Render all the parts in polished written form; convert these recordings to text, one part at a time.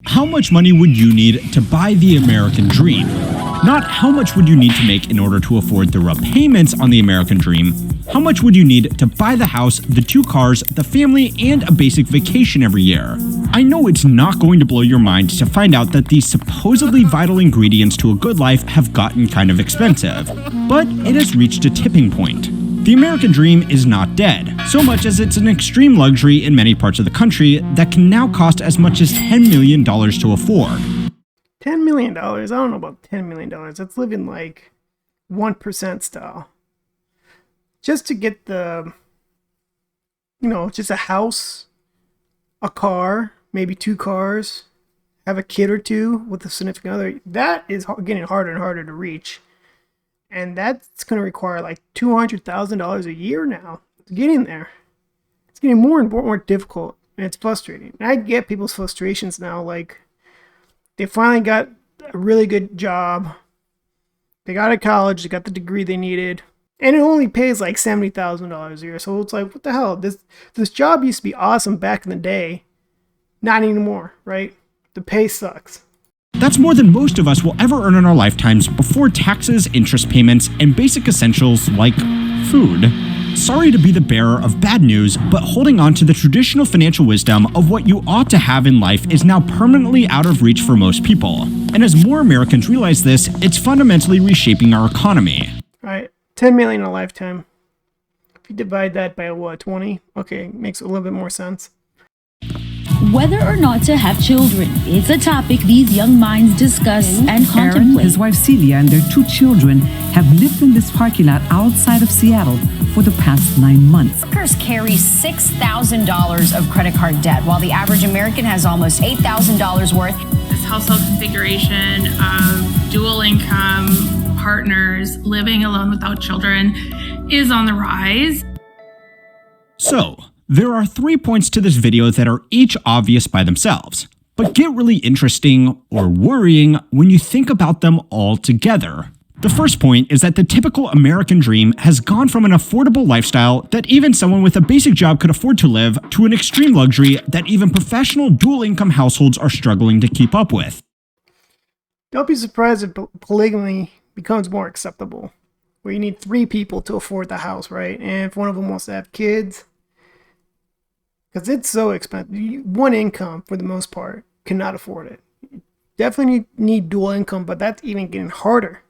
How much money would you need to buy the American dream? Not how much would you need to make in order to afford the repayments on the American dream. How much would you need to buy the house, the 2 cars, the family, and a basic vacation every year? I know it's not going to blow your mind to find out that these supposedly vital ingredients to a good life have gotten kind of expensive, but it has reached a tipping point. The American dream is not dead, so much as it's an extreme luxury in many parts of the country that can now cost as much as $10 million to afford. $10 million? I don't know about $10 million. That's living like 1% style. Just to get just a house, a car, maybe 2 cars, have a kid or 2 with a significant other, that is getting harder and harder to reach. And that's going to require like $200,000 a year now. It's getting there. It's getting more and more difficult, and it's frustrating. And I get people's frustrations now. Like, they finally got a really good job. They got out of college. They got the degree they needed. And it only pays like $70,000 a year. So it's like, what the hell? This job used to be awesome back in the day. Not anymore, right? The pay sucks. That's more than most of us will ever earn in our lifetimes before taxes, interest payments, and basic essentials like food. Sorry to be the bearer of bad news, but holding on to the traditional financial wisdom of what you ought to have in life is now permanently out of reach for most people. And as more Americans realize this, it's fundamentally reshaping our economy. All right, $10 million a lifetime. If you divide that by 20? Okay, makes a little bit more sense. Whether or not to have children, it's a topic these young minds discuss and contemplate. Aaron, his wife Celia, and their 2 children have lived in this parking lot outside of Seattle for the past 9 months. Workers carry $6,000 of credit card debt, while the average American has almost $8,000 worth. This household configuration of dual income partners living alone without children is on the rise. So, there are 3 points to this video that are each obvious by themselves, but get really interesting or worrying when you think about them all together. The first point is that the typical American dream has gone from an affordable lifestyle that even someone with a basic job could afford to live to an extreme luxury that even professional dual-income households are struggling to keep up with. Don't be surprised if polygamy becomes more acceptable, where you need 3 people to afford the house, right? And if one of them wants to have kids, because it's so expensive. One income, for the most part, cannot afford it. You definitely need dual income, but that's even getting harder.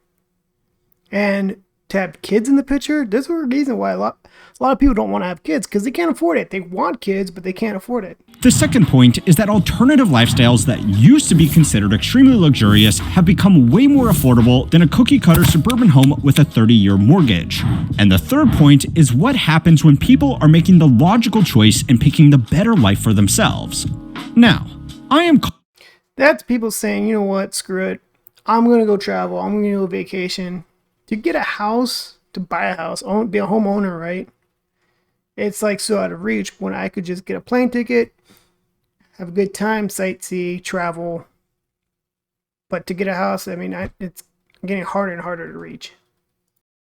And to have kids in the picture, there's a reason why a lot of people don't want to have kids, because they can't afford it. They want kids, but they can't afford it. The second point is that alternative lifestyles that used to be considered extremely luxurious have become way more affordable than a cookie-cutter suburban home with a 30-year mortgage. And the third point is what happens when people are making the logical choice and picking the better life for themselves. Now, That's people saying, you know what, screw it. I'm going to go travel. I'm going to go vacation. To get a house, to buy a house, be a homeowner, right? It's like so out of reach when I could just get a plane ticket, have a good time, sightsee, travel. But to get a house, I mean, it's getting harder and harder to reach.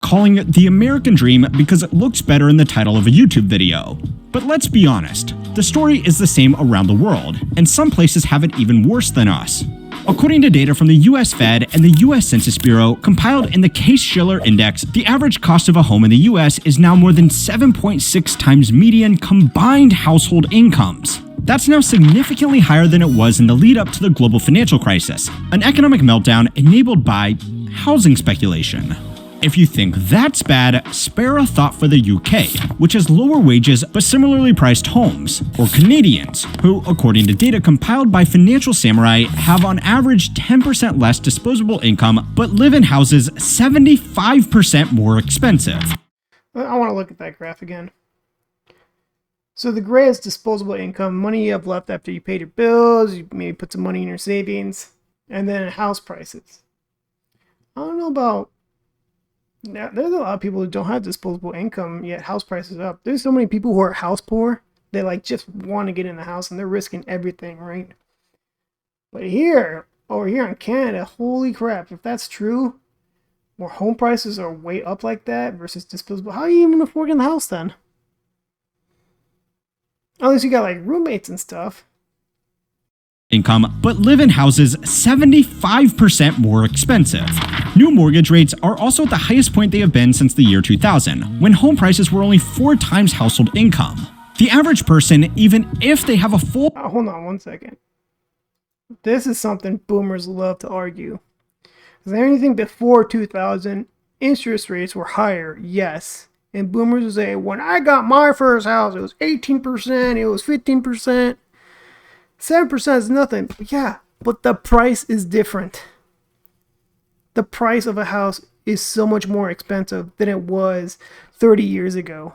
Calling it the American dream because it looks better in the title of a YouTube video. But let's be honest, the story is the same around the world, and some places have it even worse than us. According to data from the US Fed and the US Census Bureau compiled in the Case-Shiller Index, the average cost of a home in the US is now more than 7.6 times median combined household incomes. That's now significantly higher than it was in the lead up to the global financial crisis, an economic meltdown enabled by housing speculation. If you think that's bad, spare a thought for the UK, which has lower wages but similarly priced homes, or Canadians, who, according to data compiled by Financial Samurai, have on average 10% less disposable income but live in houses 75% more expensive. I want to look at that graph again. So the gray is disposable income, money you have left after you paid your bills, you maybe put some money in your savings, and then house prices. I don't know about... Now, there's a lot of people who don't have disposable income, yet house prices are up. There's so many people who are house poor. They like just want to get in the house and they're risking everything, right? But over here in Canada, holy crap, if that's true, where home prices are way up like that versus disposable, how are you even affording the house then? Unless you got like roommates and stuff. income, but live in houses 75% more expensive. New mortgage rates are also at the highest point they have been since the year 2000, when home prices were only 4 times household income. The average person, even if they have a full... Hold on one second. This is something boomers love to argue. Is there anything before 2000, interest rates were higher? Yes. And boomers will say, when I got my first house, it was 18%, it was 15%. 7% is nothing. Yeah, but the price is different. The price of a house is so much more expensive than it was 30 years ago.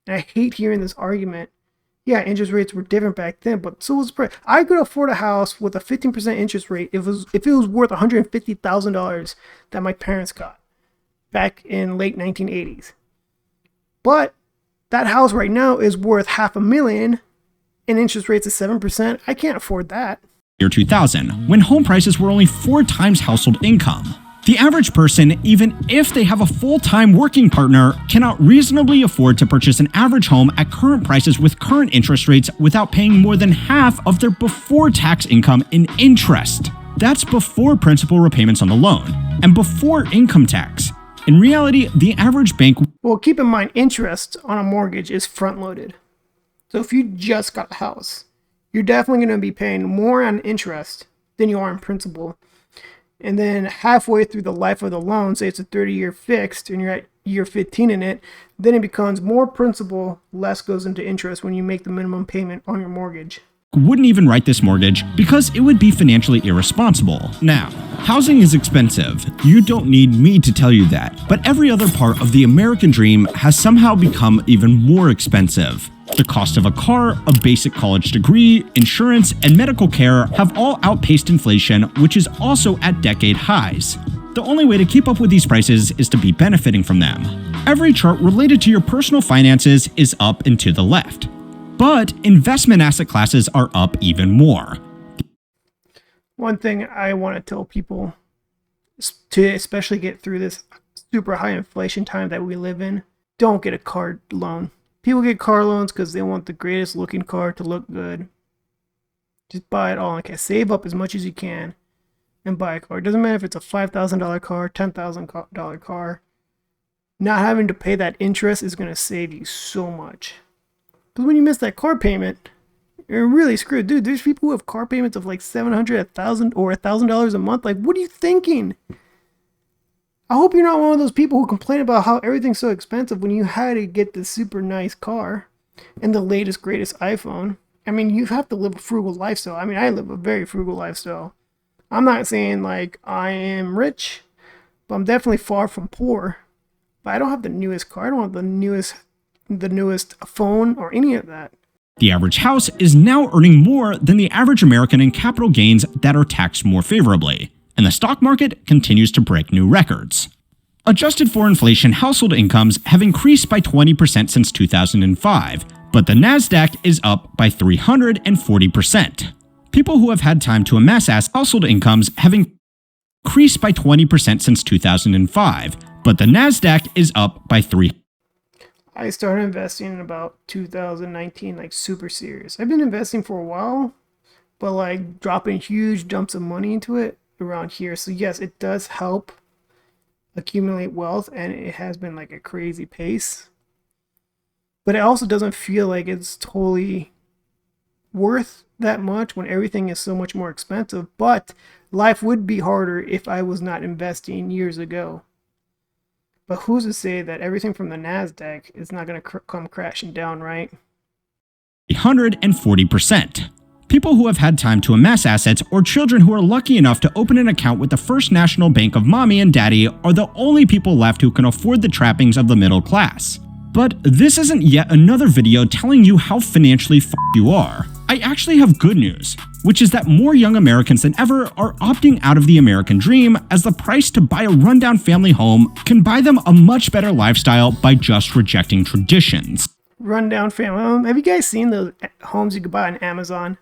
And I hate hearing this argument. Yeah, interest rates were different back then, but so was the price. I could afford a house with a 15% interest rate if it was worth $150,000 that my parents got back in late 1980s. But that house right now is worth $500,000 and interest rates of 7%. I can't afford that. Year 2000, when home prices were only 4 times household income. The average person, even if they have a full-time working partner, cannot reasonably afford to purchase an average home at current prices with current interest rates without paying more than half of their before-tax income in interest. That's before principal repayments on the loan, and before income tax. In reality, the average bank... Well, keep in mind, interest on a mortgage is front-loaded. So if you just got a house, you're definitely going to be paying more on interest than you are in principal. And then halfway through the life of the loan, say it's a 30-year fixed and you're at year 15 in it, then it becomes more principal, less goes into interest when you make the minimum payment on your mortgage. Wouldn't even write this mortgage because it would be financially irresponsible. Now, housing is expensive. You don't need me to tell you that. But every other part of the American dream has somehow become even more expensive. The cost of a car, a basic college degree, insurance, and medical care have all outpaced inflation, which is also at decade highs. The only way to keep up with these prices is to be benefiting from them. Every chart related to your personal finances is up and to the left. But investment asset classes are up even more. One thing I want to tell people to especially get through this super high inflation time that we live in, don't get a car loan. People get car loans because they want the greatest looking car to look good. Just buy it all in cash. Save up as much as you can and buy a car. It doesn't matter if it's a $5,000 car, $10,000 car. Not having to pay that interest is going to save you so much. Because when you miss that car payment, you're really screwed. Dude, there's people who have car payments of like $700, $1,000, or $1,000 a month. Like, what are you thinking? I hope you're not one of those people who complain about how everything's so expensive when you had to get this super nice car and the latest, greatest iPhone. I mean, you have to live a frugal lifestyle. I mean, I live a very frugal lifestyle. I'm not saying like I am rich, but I'm definitely far from poor. But I don't have the newest car. I don't have the newest phone or any of that. The average house is now earning more than the average American in capital gains that are taxed more favorably. And the stock market continues to break new records. Adjusted for inflation, household incomes have increased by 20% since 2005, but the NASDAQ is up by 340%. People who have had time to amass household incomes have increased by 20% since 2005, but the NASDAQ is up by 3%. I started investing in about 2019, like super serious. I've been investing for a while, but like dropping huge dumps of money into it around here. So yes, it does help accumulate wealth, and it has been like a crazy pace. But it also doesn't feel like it's totally worth that much when everything is so much more expensive. But life would be harder if I was not investing years ago. But who's to say that everything from the NASDAQ is not going to come crashing down, right? 140%. People who have had time to amass assets or children who are lucky enough to open an account with the First National Bank of Mommy and Daddy are the only people left who can afford the trappings of the middle class. But this isn't yet another video telling you how financially f***ed you are. I actually have good news, which is that more young Americans than ever are opting out of the American dream, as the price to buy a rundown family home can buy them a much better lifestyle by just rejecting traditions. Rundown family home. Have you guys seen those homes you could buy on Amazon?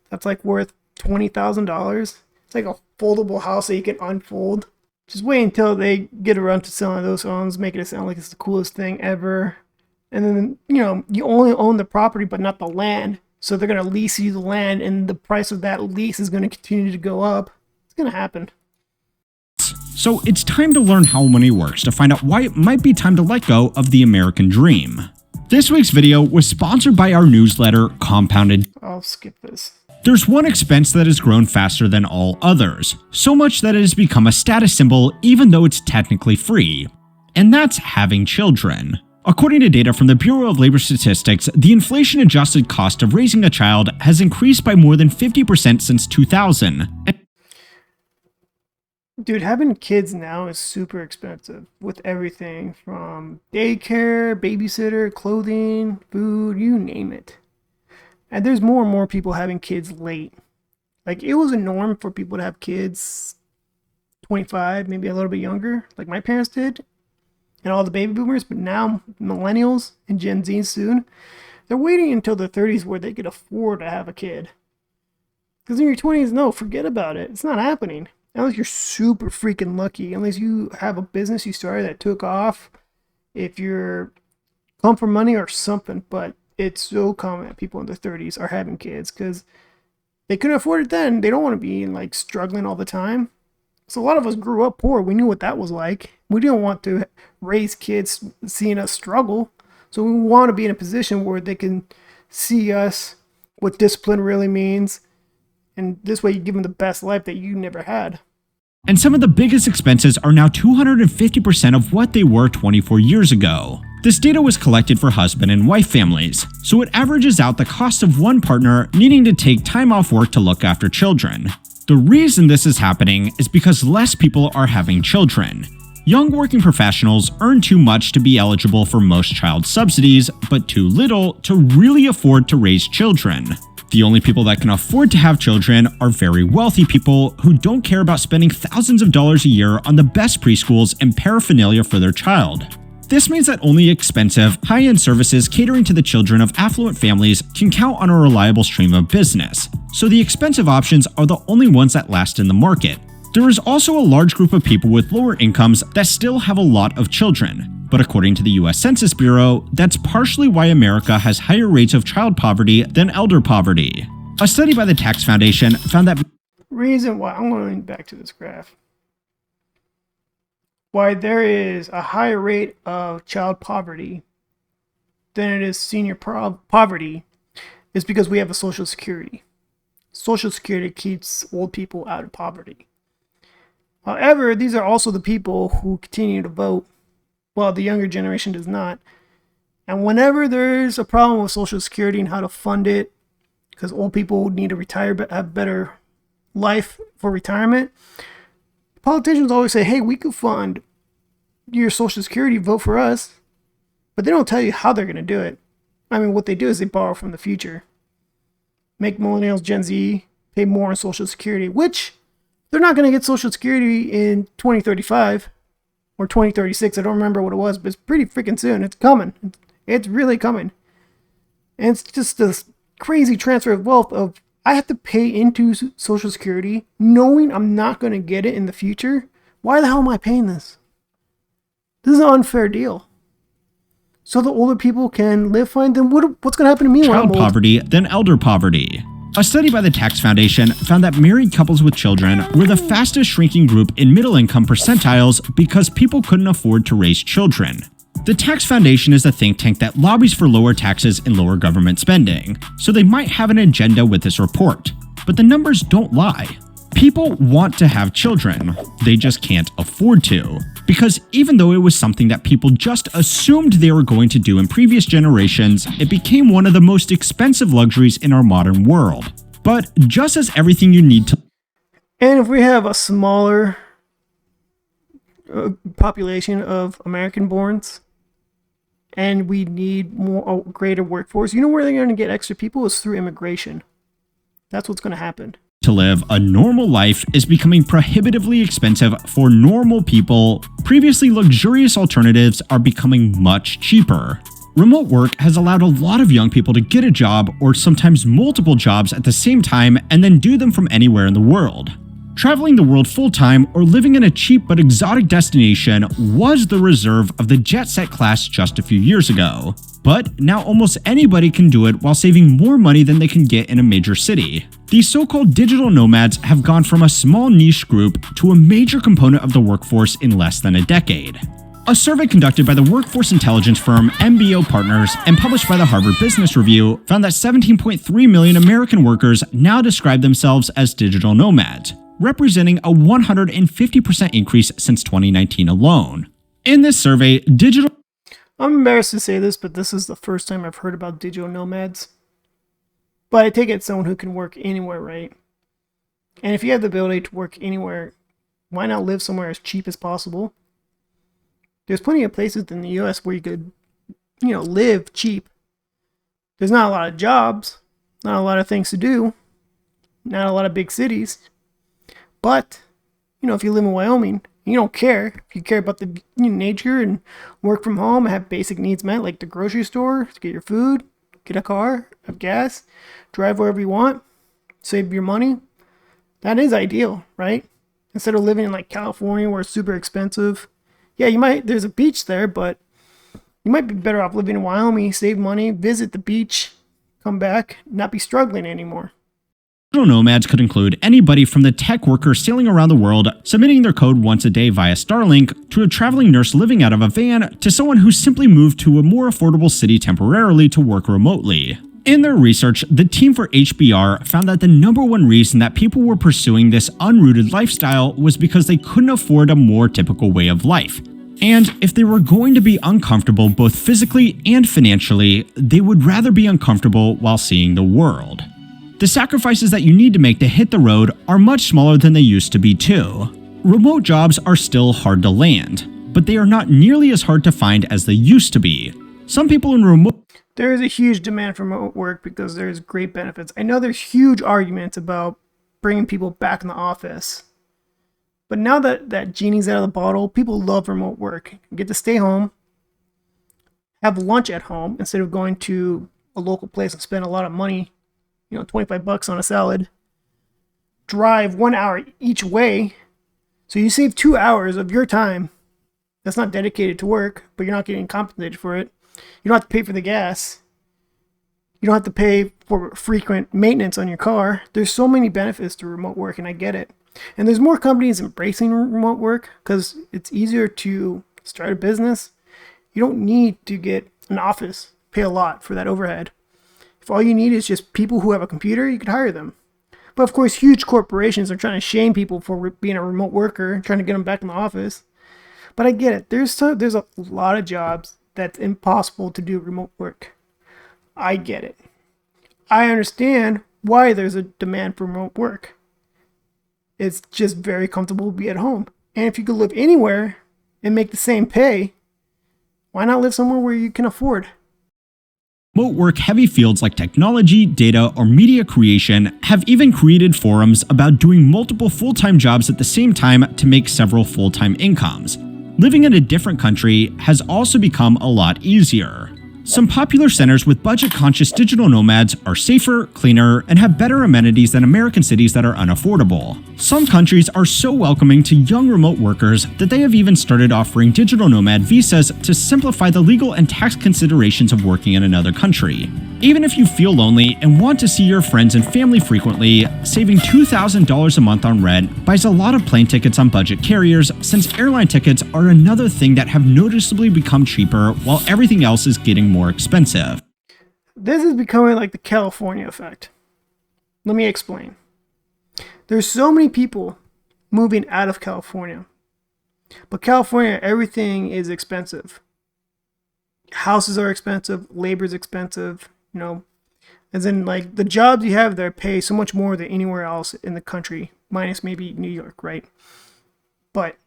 That's like worth $20,000. It's like a foldable house that you can unfold. Just wait until they get around to selling those homes, making it sound like it's the coolest thing ever. And then, you know, you only own the property but not the land. So they're going to lease you the land, and the price of that lease is going to continue to go up. It's going to happen. So it's time to learn how money works to find out why it might be time to let go of the American dream. This week's video was sponsored by our newsletter, Compounded. I'll skip this. There's one expense that has grown faster than all others, so much that it has become a status symbol even though it's technically free, and that's having children. According to data from the Bureau of Labor Statistics, the inflation-adjusted cost of raising a child has increased by more than 50% since 2000. Dude, having kids now is super expensive with everything from daycare, babysitter, clothing, food, you name it. And there's more and more people having kids late. Like, it was a norm for people to have kids 25, maybe a little bit younger, like my parents did, and all the baby boomers. But now millennials and Gen Z soon, they're waiting until their 30s where they could afford to have a kid. Because in your 20s, no, forget about it. It's not happening. Unless you're super freaking lucky. Unless you have a business you started that took off. If you're come for money or something. But it's so common that people in their 30s are having kids because they couldn't afford it then. They don't want to be like struggling all the time. So a lot of us grew up poor. We knew what that was like. We didn't want to raise kids seeing us struggle. So we want to be in a position where they can see us, what discipline really means. And this way you give them the best life that you never had. And some of the biggest expenses are now 250% of what they were 24 years ago. This data was collected for husband and wife families, so it averages out the cost of one partner needing to take time off work to look after children. The reason this is happening is because less people are having children. Young working professionals earn too much to be eligible for most child subsidies, but too little to really afford to raise children. The only people that can afford to have children are very wealthy people who don't care about spending thousands of dollars a year on the best preschools and paraphernalia for their child. This means that only expensive, high-end services catering to the children of affluent families can count on a reliable stream of business, so the expensive options are the only ones that last in the market. There is also a large group of people with lower incomes that still have a lot of children, but according to the US Census Bureau, that's partially why America has higher rates of child poverty than elder poverty. A study by the Tax Foundation found that Reason why, I'm going back to this graph. Why there is a higher rate of child poverty than it is senior poverty is because we have a Social Security. Social Security keeps old people out of poverty. However, these are also the people who continue to vote, while the younger generation does not. And whenever there's a problem with Social Security and how to fund it, because old people need to retire but have better life for retirement, politicians always say, hey, we could fund your Social Security, vote for us. But they don't tell you how they're going to do it. I mean, what they do is they borrow from the future. Make millennials, Gen Z, pay more on Social Security, which they're not going to get Social Security in 2035 or 2036. I don't remember what it was, but it's pretty freaking soon. It's coming. It's really coming. And it's just this crazy transfer of wealth of I have to pay into Social Security knowing I'm not going to get it in the future. Why the hell am I paying this? This is an unfair deal. So the older people can live fine. Then what's going to happen to me when I'm child old? poverty than elder poverty. A study by the Tax Foundation found that married couples with children were the fastest shrinking group in middle-income percentiles because people couldn't afford to raise children. The Tax Foundation is a think tank that lobbies for lower taxes and lower government spending, so they might have an agenda with this report. But the numbers don't lie. People want to have children, they just can't afford to. Because even though it was something that people just assumed they were going to do in previous generations, it became one of the most expensive luxuries in our modern world. But just as everything you need to... And if we have a smaller population of American-borns, and we need a greater workforce, you know where they're going to get extra people is through immigration. That's what's going to happen. To live a normal life is becoming prohibitively expensive for normal people. Previously luxurious alternatives are becoming much cheaper. Remote work has allowed a lot of young people to get a job or sometimes multiple jobs at the same time and then do them from anywhere in the world. Traveling the world full-time or living in a cheap but exotic destination was the reserve of the jet-set class just a few years ago. But now almost anybody can do it while saving more money than they can get in a major city. These so-called digital nomads have gone from a small niche group to a major component of the workforce in less than a decade. A survey conducted by the workforce intelligence firm MBO Partners and published by the Harvard Business Review found that 17.3 million American workers now describe themselves as digital nomads, representing a 150% increase since 2019 alone. In this survey, I'm embarrassed to say this, but this is the first time I've heard about digital nomads. But I take it someone who can work anywhere, right? And if you have the ability to work anywhere, why not live somewhere as cheap as possible? There's plenty of places in the US where you could, live cheap. There's not a lot of jobs, not a lot of things to do, not a lot of big cities. But, if you live in Wyoming, you don't care. If you care about the nature and work from home, have basic needs met, like the grocery store, to get your food, get a car, have gas, drive wherever you want, save your money, that is ideal, right? Instead of living in like California where it's super expensive. Yeah, there's a beach there, but you might be better off living in Wyoming, save money, visit the beach, come back, not be struggling anymore. digital nomads could include anybody from the tech worker sailing around the world, submitting their code once a day via Starlink, to a traveling nurse living out of a van, to someone who simply moved to a more affordable city temporarily to work remotely. In their research, the team for HBR found that the number one reason that people were pursuing this unrooted lifestyle was because they couldn't afford a more typical way of life. And if they were going to be uncomfortable both physically and financially, they would rather be uncomfortable while seeing the world. The sacrifices that you need to make to hit the road are much smaller than they used to be too. Remote jobs are still hard to land, but they are not nearly as hard to find as they used to be. Some people in remote There is a huge demand for remote work because there's great benefits. I know there's huge arguments about bringing people back in the office. But now that genie's out of the bottle, people love remote work. You get to stay home, have lunch at home instead of going to a local place and spend a lot of money, $25 on a salad. Drive 1 hour each way. So you save 2 hours of your time that's not dedicated to work, but you're not getting compensated for it. You don't have to pay for the gas. You don't have to pay for frequent maintenance on your car. There's so many benefits to remote work, and I get it. And there's more companies embracing remote work because it's easier to start a business. You don't need to get an office, pay a lot for that overhead. If all you need is just people who have a computer, you could hire them. But of course, huge corporations are trying to shame people for being a remote worker, trying to get them back in the office. But I get it. There's a lot of jobs that's impossible to do remote work. I get it. I understand why there's a demand for remote work. It's just very comfortable to be at home. And if you could live anywhere and make the same pay, why not live somewhere where you can afford? remote work heavy fields like technology, data, or media creation have even created forums about doing multiple full-time jobs at the same time to make several full-time incomes. Living in a different country has also become a lot easier. Some popular centers with budget-conscious digital nomads are safer, cleaner, and have better amenities than American cities that are unaffordable. Some countries are so welcoming to young remote workers that they have even started offering digital nomad visas to simplify the legal and tax considerations of working in another country. Even if you feel lonely and want to see your friends and family frequently, saving $2,000 a month on rent buys a lot of plane tickets on budget carriers, since airline tickets are another thing that have noticeably become cheaper while everything else is getting more expensive. This is becoming like the California effect. Let me explain. There's so many people moving out of California. But California, everything is expensive. Houses are expensive, labor is expensive, as in like the jobs you have there pay so much more than anywhere else in the country, minus maybe New York, right? But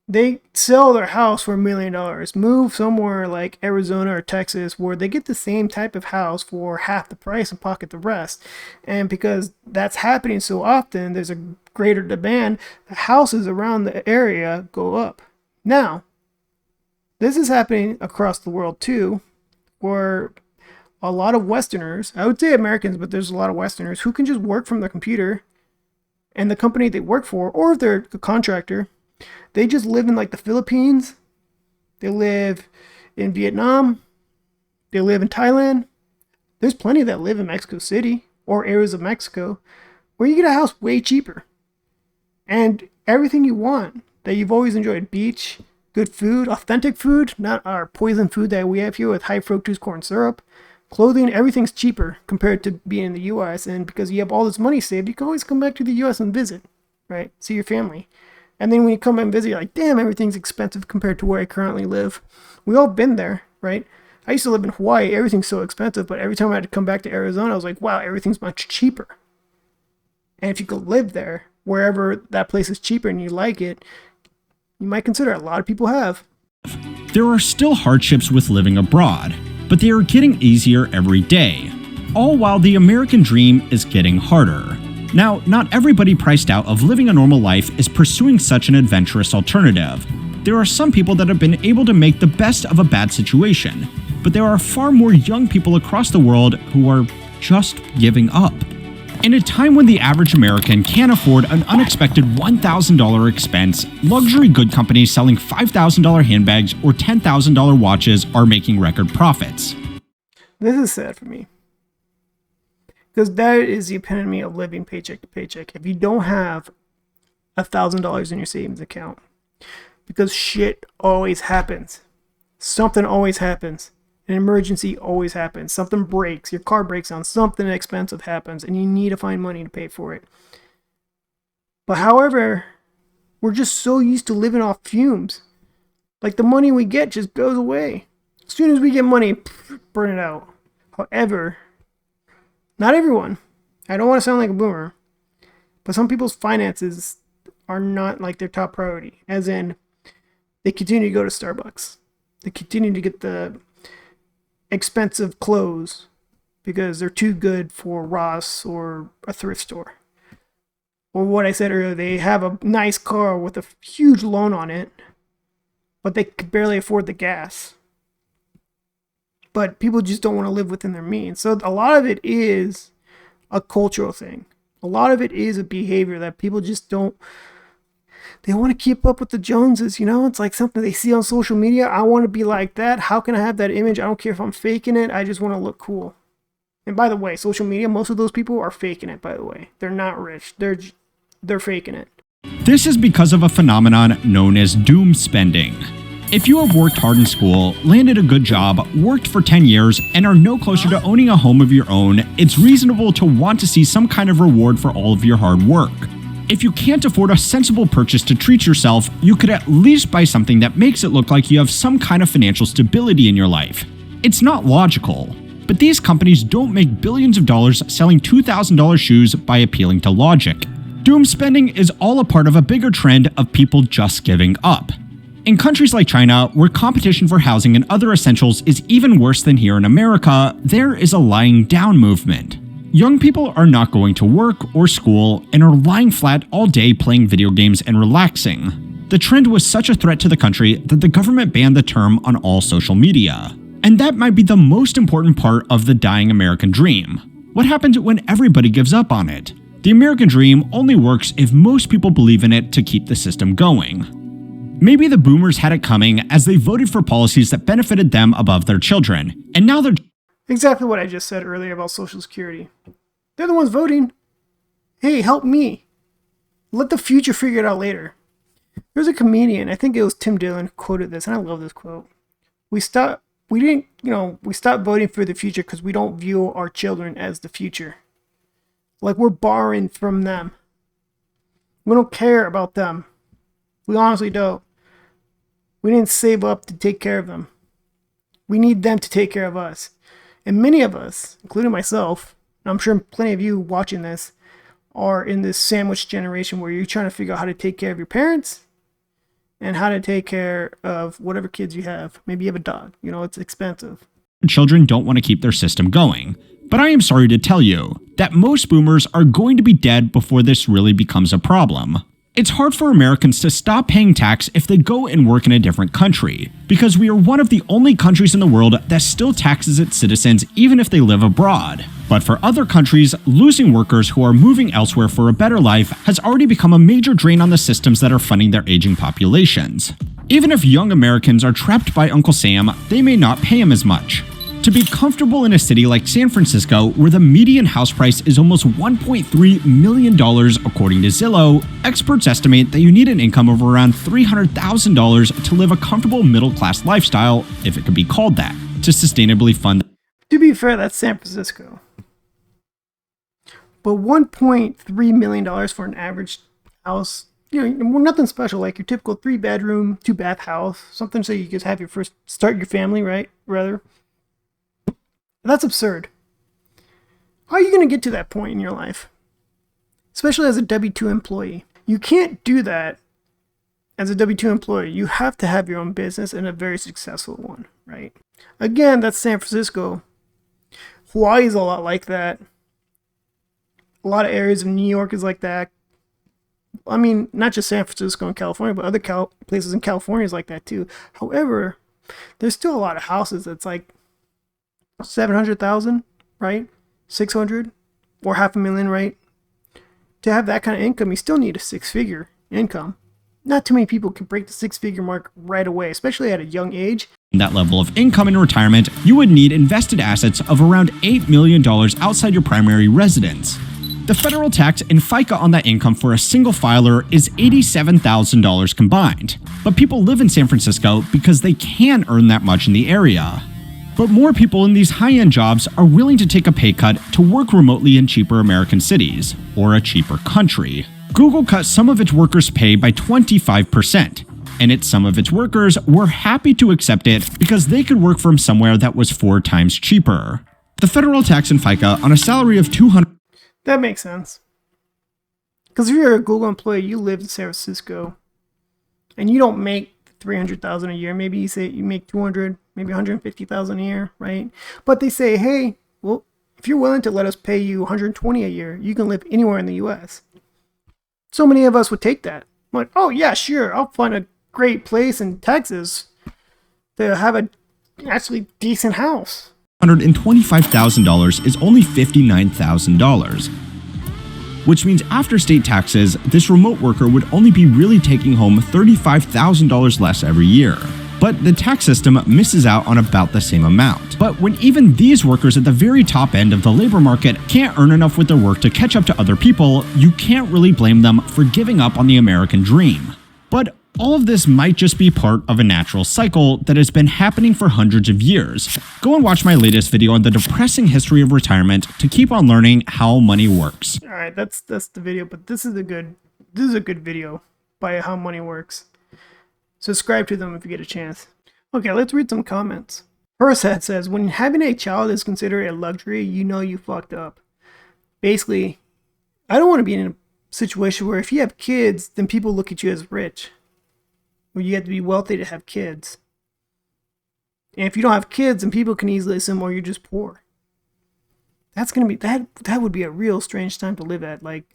they sell their house for $1 million, move somewhere like Arizona or Texas where they get the same type of house for half the price and pocket the rest. And because that's happening so often, there's a greater demand, the houses around the area go up. Now, this is happening across the world too, where a lot of Westerners, I would say Americans, but there's a lot of Westerners who can just work from their computer, and the company they work for, or if they're a contractor, they just live in like the Philippines, they live in Vietnam, they live in Thailand. There's plenty that live in Mexico City or areas of Mexico where you get a house way cheaper. And everything you want that you've always enjoyed, beach, good food, authentic food, not our poison food that we have here with high fructose corn syrup, clothing, everything's cheaper compared to being in the US. And because you have all this money saved, you can always come back to the US and visit, right? See your family. And then when you come and visit, you're like, damn, everything's expensive compared to where I currently live. We all been there, right? I used to live in Hawaii. Everything's so expensive, but every time I had to come back to Arizona, I was like, wow, everything's much cheaper. And if you could live there, wherever that place is cheaper and you like it, you might consider it. A lot of people have. There are still hardships with living abroad, but they are getting easier every day, all while the American dream is getting harder. Now, not everybody priced out of living a normal life is pursuing such an adventurous alternative. There are some people that have been able to make the best of a bad situation, but there are far more young people across the world who are just giving up. In a time when the average American can't afford an unexpected $1,000 expense, luxury good companies selling $5,000 handbags or $10,000 watches are making record profits. This is sad for me. Because that is the epitome of living paycheck to paycheck. If you don't have $1,000 in your savings account, because shit always happens. Something always happens. An emergency always happens. Something breaks. Your car breaks down. Something expensive happens, and you need to find money to pay for it. But however, we're just so used to living off fumes. Like the money we get just goes away. As soon as we get money, burn it out. However, not everyone. I don't want to sound like a boomer, but some people's finances are not like their top priority. As in, they continue to go to Starbucks. They continue to get the expensive clothes because they're too good for Ross or a thrift store. Or what I said earlier, they have a nice car with a huge loan on it, but they could barely afford the gas. But people just don't want to live within their means. So a lot of it is a cultural thing. A lot of it is a behavior that people just don't. They want to keep up with the Joneses, you know? It's like something they see on social media. I want to be like that. How can I have that image? I don't care if I'm faking it. I just want to look cool. And by the way, social media, most of those people are faking it, by the way. They're not rich. They're faking it. This is because of a phenomenon known as doom spending. If you have worked hard in school, landed a good job, worked for 10 years, and are no closer to owning a home of your own, it's reasonable to want to see some kind of reward for all of your hard work. If you can't afford a sensible purchase to treat yourself, you could at least buy something that makes it look like you have some kind of financial stability in your life. It's not logical, but these companies don't make billions of dollars selling $2,000 shoes by appealing to logic. Doom spending is all a part of a bigger trend of people just giving up. In countries like China, where competition for housing and other essentials is even worse than here in America, there is a lying down movement. Young people are not going to work or school and are lying flat all day playing video games and relaxing. The trend was such a threat to the country that the government banned the term on all social media. And that might be the most important part of the dying American dream. What happens when everybody gives up on it? The American dream only works if most people believe in it to keep the system going. Maybe the boomers had it coming as they voted for policies that benefited them above their children, and now they're Exactly what I just said earlier about Social Security. They're the ones voting. Hey, help me. Let the future figure it out later. There's a comedian, I think it was Tim Dillon, who quoted this, and I love this quote. We stopped voting for the future because we don't view our children as the future. Like we're borrowing from them. We don't care about them. We honestly don't. We didn't save up to take care of them. We need them to take care of us. And many of us, including myself, and I'm sure plenty of you watching this, are in this sandwich generation where you're trying to figure out how to take care of your parents and how to take care of whatever kids you have. Maybe you have a dog. You know, it's expensive. children don't want to keep their system going. But I am sorry to tell you that most boomers are going to be dead before this really becomes a problem. It's hard for Americans to stop paying tax if they go and work in a different country, because we are one of the only countries in the world that still taxes its citizens even if they live abroad. But for other countries, losing workers who are moving elsewhere for a better life has already become a major drain on the systems that are funding their aging populations. Even if young Americans are trapped by Uncle Sam, they may not pay him as much. To be comfortable in a city like San Francisco, where the median house price is almost $1.3 million according to Zillow, experts estimate that you need an income of around $300,000 to live a comfortable middle-class lifestyle, if it could be called that, to sustainably fund. To be fair, that's San Francisco. But $1.3 million for an average house, nothing special, like your typical 3-bedroom, 2-bath house, something so you just have your first, start your family, right? Rather. That's absurd. How are you going to get to that point in your life? Especially as a W-2 employee. You can't do that as a W-2 employee. You have to have your own business and a very successful one, right? Again, that's San Francisco. Hawaii is a lot like that. A lot of areas of New York is like that. I mean, not just San Francisco and California, but other places in California is like that too. However, there's still a lot of houses that's like 700,000, right? 600 or $500,000, right? To have that kind of income, you still need a 6-figure income. Not too many people can break the 6-figure mark right away, especially at a young age. That level of income in retirement, you would need invested assets of around $8 million outside your primary residence. The federal tax and FICA on that income for a single filer is $87,000 combined. But people live in San Francisco because they can earn that much in the area. But more people in these high-end jobs are willing to take a pay cut to work remotely in cheaper American cities, or a cheaper country. Google cut some of its workers' pay by 25%, and some of its workers were happy to accept it because they could work from somewhere that was 4 times cheaper. The federal tax and FICA on a salary of $200. That makes sense. Because if you're a Google employee, you live in San Francisco, and you don't make $300,000 a year. Maybe you say you make $200,000, maybe $150,000 a year, right? But they say, hey, well, if you're willing to let us pay you $120,000 a year, you can live anywhere in the U.S. So many of us would take that. I'm like, oh yeah, sure, I'll find a great place in Texas to have a actually decent house. $125,000 is only $59,000. Which means after state taxes, this remote worker would only be really taking home $35,000 less every year. But the tax system misses out on about the same amount. But when even these workers at the very top end of the labor market can't earn enough with their work to catch up to other people, you can't really blame them for giving up on the American dream. But all of this might just be part of a natural cycle that has been happening for hundreds of years. Go and watch my latest video on the depressing history of retirement to keep on learning how money works. All right, that's the video, but this is a good video by How Money Works. Subscribe to them if you get a chance. Okay, let's read some comments. First set says, when having a child is considered a luxury, you know you fucked up. Basically, I don't want to be in a situation where if you have kids, then people look at you as rich. Where you have to be wealthy to have kids. And if you don't have kids, then people can easily assume, well, you're just poor. That's gonna be that would be a real strange time to live at. Like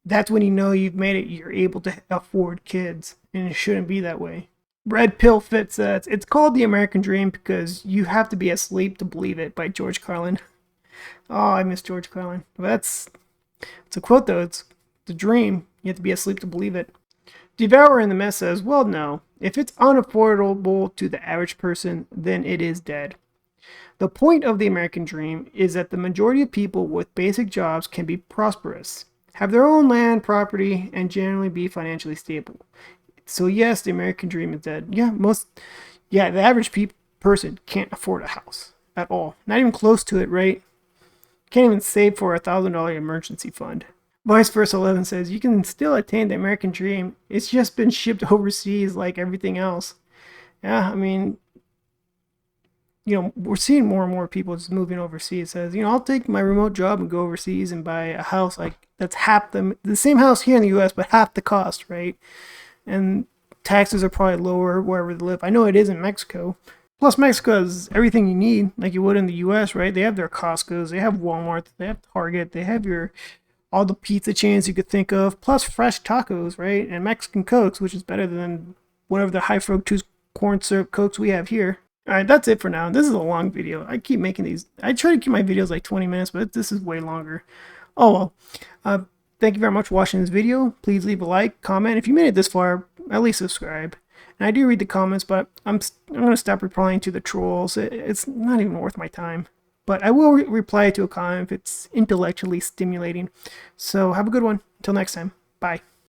that's when you know you've made it, you're able to afford kids. And it shouldn't be that way. Red Pill Fit says, it's called the American Dream because you have to be asleep to believe it, by George Carlin. Oh, I miss George Carlin. But it's a quote though, it's the dream. You have to be asleep to believe it. Devourer in the Mess says, well, no. If it's unaffordable to the average person, then it is dead. The point of the American dream is that the majority of people with basic jobs can be prosperous, have their own land, property, and generally be financially stable. So yes, the American dream is dead. The average person can't afford a house at all. Not even close to it, right? Can't even save for a $1,000 emergency fund. Vice Versa 11 says, you can still attain the American dream. It's just been shipped overseas like everything else. Yeah, I mean, we're seeing more and more people just moving overseas. It says, I'll take my remote job and go overseas and buy a house like that's half the same house here in the U.S., but half the cost, right? And taxes are probably lower wherever they live. I know it is in Mexico. Plus, Mexico has everything you need, like you would in the U.S., right? They have their Costco's, they have Walmart, they have Target, they have your all the pizza chains you could think of, plus fresh tacos, right? And Mexican Cokes, which is better than whatever the high fructose corn syrup Cokes we have here. Alright, that's it for now. This is a long video. I keep making these. I try to keep my videos like 20 minutes, but this is way longer. Oh well. Thank you very much for watching this video. Please leave a like, comment. If you made it this far, at least subscribe. And I do read the comments, but I'm going to stop replying to the trolls. It's not even worth my time. But I will reply to a comment if it's intellectually stimulating. So have a good one. Until next time. Bye.